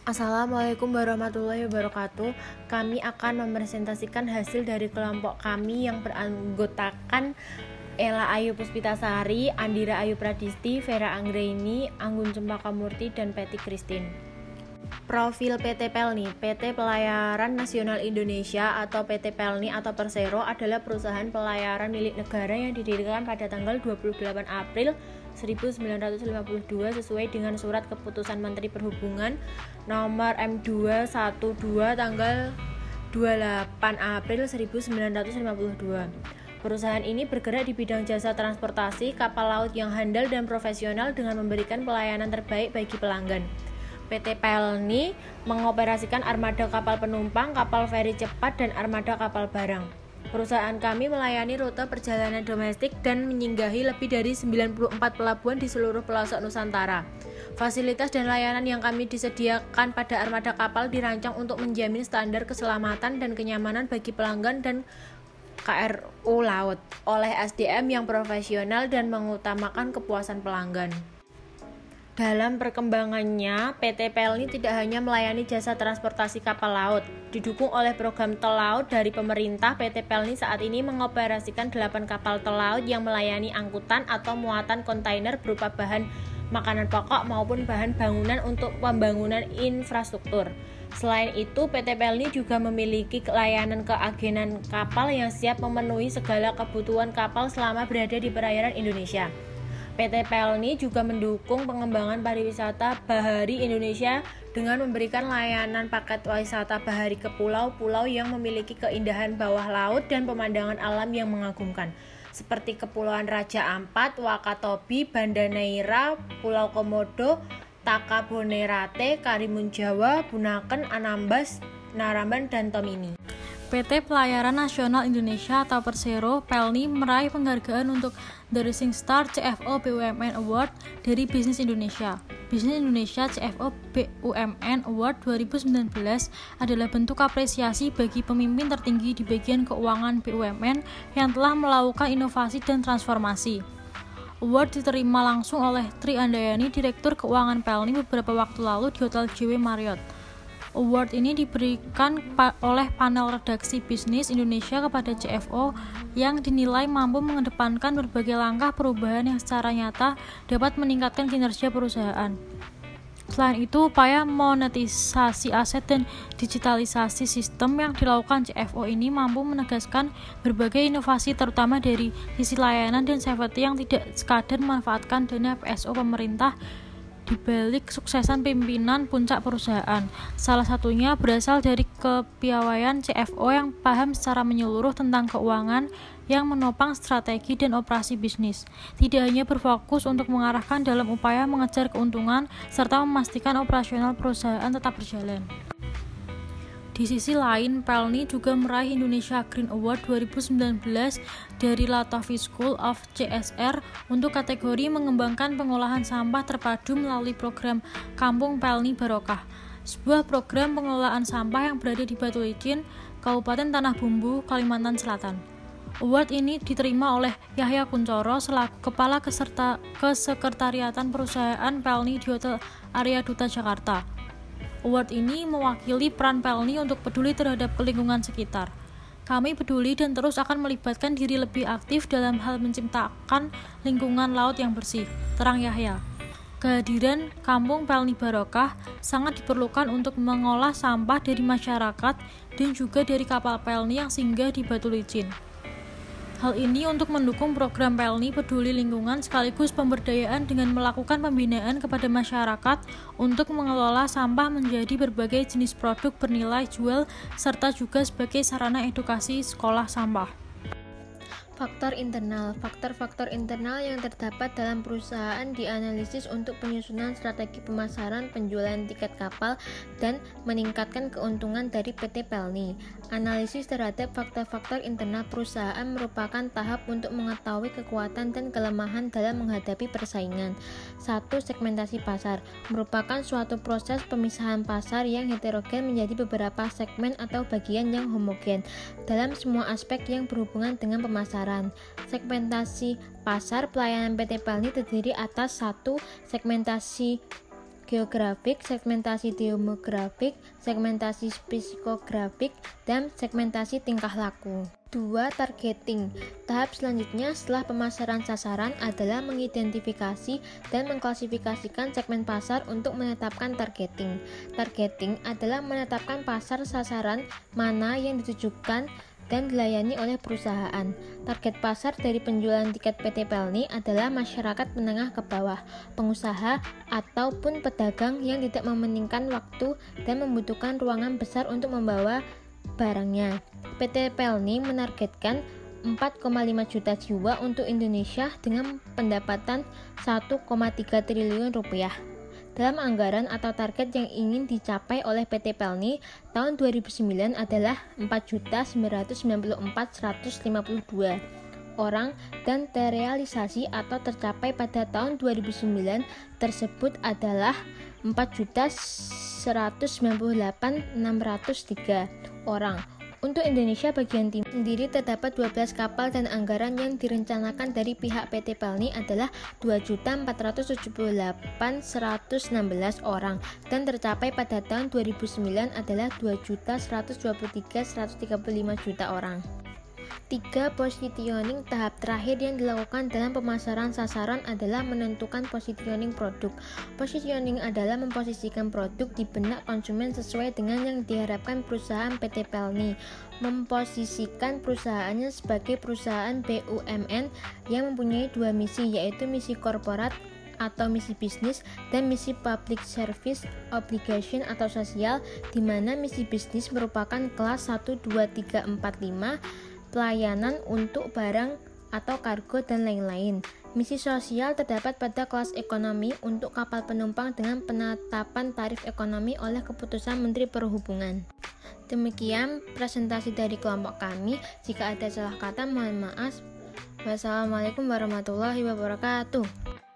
Assalamualaikum warahmatullahi wabarakatuh. Kami akan mempresentasikan hasil dari kelompok kami yang beranggotakan Ela Ayu Puspitasari, Andira Ayu Pradisti, Vera Anggraini, Anggun Cempaka Murti, dan Peti Christine. Profil PT Pelni. PT Pelayaran Nasional Indonesia atau PT Pelni atau Persero adalah perusahaan pelayaran milik negara yang didirikan pada tanggal 28 April 1952 sesuai dengan Surat Keputusan Menteri Perhubungan nomor M212 tanggal 28 April 1952. Perusahaan ini bergerak di bidang jasa transportasi kapal laut yang handal dan profesional dengan memberikan pelayanan terbaik bagi pelanggan. PT Pelni mengoperasikan armada kapal penumpang, kapal feri cepat, dan armada kapal barang. Perusahaan kami melayani rute perjalanan domestik dan menyinggahi lebih dari 94 pelabuhan di seluruh pelosok Nusantara. Fasilitas dan layanan yang kami disediakan pada armada kapal dirancang untuk menjamin standar keselamatan dan kenyamanan bagi pelanggan dan KRU laut oleh SDM yang profesional dan mengutamakan kepuasan pelanggan. Dalam perkembangannya, PT Pelni tidak hanya melayani jasa transportasi kapal laut. Didukung oleh program tol laut dari pemerintah, PT Pelni saat ini mengoperasikan 8 kapal tol laut yang melayani angkutan atau muatan kontainer berupa bahan makanan pokok maupun bahan bangunan untuk pembangunan infrastruktur. Selain itu, PT Pelni juga memiliki layanan keagenan kapal yang siap memenuhi segala kebutuhan kapal selama berada di perairan Indonesia. PT Pelni juga mendukung pengembangan pariwisata bahari Indonesia dengan memberikan layanan paket wisata bahari ke pulau-pulau yang memiliki keindahan bawah laut dan pemandangan alam yang mengagumkan, seperti Kepulauan Raja Ampat, Wakatobi, Banda Neira, Pulau Komodo, Takabonerate, Karimun Jawa, Bunaken, Anambas, Naramban, dan Tomini. PT Pelayaran Nasional Indonesia atau Persero Pelni meraih penghargaan untuk The Rising Star CFO BUMN Award dari Bisnis Indonesia. Bisnis Indonesia CFO BUMN Award 2019 adalah bentuk apresiasi bagi pemimpin tertinggi di bagian keuangan BUMN yang telah melakukan inovasi dan transformasi. Award diterima langsung oleh Tri Andayani, Direktur Keuangan Pelni beberapa waktu lalu di Hotel JW Marriott. Award ini diberikan oleh panel redaksi Bisnis Indonesia kepada CFO yang dinilai mampu mengedepankan berbagai langkah perubahan yang secara nyata dapat meningkatkan kinerja perusahaan. Selain itu, upaya monetisasi aset dan digitalisasi sistem yang dilakukan CFO ini mampu menegaskan berbagai inovasi terutama dari sisi layanan dan safety yang tidak sekadar memanfaatkan dana PSO pemerintah di balik suksesan pimpinan puncak perusahaan. Salah satunya berasal dari kepiawaian CFO yang paham secara menyeluruh tentang keuangan yang menopang strategi dan operasi bisnis. Tidak hanya berfokus untuk mengarahkan dalam upaya mengejar keuntungan serta memastikan operasional perusahaan tetap berjalan. Di sisi lain, Pelni juga meraih Indonesia Green Award 2019 dari Latofi School of CSR untuk kategori mengembangkan pengolahan sampah terpadu melalui program Kampung Pelni Barokah, sebuah program pengelolaan sampah yang berada di Batu Licin, Kabupaten Tanah Bumbu, Kalimantan Selatan. Award ini diterima oleh Yahya Kuncoro selaku Kepala Kesekretariatan Perusahaan Pelni di Hotel Arya Duta Jakarta. Award ini mewakili peran Pelni untuk peduli terhadap lingkungan sekitar. Kami peduli dan terus akan melibatkan diri lebih aktif dalam hal menciptakan lingkungan laut yang bersih, terang Yahya. Kehadiran Kampung Pelni Barokah sangat diperlukan untuk mengolah sampah dari masyarakat dan juga dari kapal Pelni yang singgah di Batu Licin. Hal ini untuk mendukung program Pelni Peduli Lingkungan sekaligus pemberdayaan dengan melakukan pembinaan kepada masyarakat untuk mengelola sampah menjadi berbagai jenis produk bernilai jual serta juga sebagai sarana edukasi sekolah sampah. Faktor-faktor internal yang terdapat dalam perusahaan dianalisis untuk penyusunan strategi pemasaran, penjualan tiket kapal, dan meningkatkan keuntungan dari PT Pelni. Analisis terhadap faktor-faktor internal perusahaan merupakan tahap untuk mengetahui kekuatan dan kelemahan dalam menghadapi persaingan. 1. Segmentasi pasar merupakan suatu proses pemisahan pasar yang heterogen menjadi beberapa segmen atau bagian yang homogen dalam semua aspek yang berhubungan dengan pemasaran. Segmentasi pasar pelayanan PT Pelni terdiri atas 1. Segmentasi geografik, segmentasi demografik, segmentasi psikografik, dan segmentasi tingkah laku. 2. Targeting. Tahap selanjutnya setelah pemasaran sasaran adalah mengidentifikasi dan mengklasifikasikan segmen pasar untuk menetapkan targeting. Targeting adalah menetapkan pasar sasaran mana yang ditujukan dan dilayani oleh perusahaan. Target pasar dari penjualan tiket PT Pelni adalah masyarakat menengah ke bawah, pengusaha, ataupun pedagang yang tidak mementingkan waktu dan membutuhkan ruangan besar untuk membawa barangnya. PT Pelni menargetkan 4,5 juta jiwa untuk Indonesia dengan pendapatan 1,3 triliun rupiah. Dalam anggaran atau target yang ingin dicapai oleh PT Pelni tahun 2009 adalah 4.994.152 orang dan terrealisasi atau tercapai pada tahun 2009 tersebut adalah 4.198.603 orang. Untuk Indonesia bagian timur sendiri terdapat 12 kapal dan anggaran yang direncanakan dari pihak PT Pelni adalah 2.478.116 orang dan tercapai pada tahun 2009 adalah 2.123.135 juta orang. 3. Positioning. Tahap terakhir yang dilakukan dalam pemasaran sasaran adalah menentukan positioning produk. Positioning adalah memposisikan produk di benak konsumen sesuai dengan yang diharapkan perusahaan PT Pelni. Memposisikan perusahaannya sebagai perusahaan BUMN yang mempunyai dua misi, yaitu misi korporat atau misi bisnis dan misi public service obligation atau sosial, di mana misi bisnis merupakan kelas 1, 2, 3, 4, 5 pelayanan untuk barang atau kargo dan lain-lain. Misi sosial terdapat pada kelas ekonomi untuk kapal penumpang dengan penetapan tarif ekonomi oleh keputusan Menteri Perhubungan. Demikian presentasi dari kelompok kami. Jika ada salah kata mohon maaf. Wassalamualaikum warahmatullahi wabarakatuh.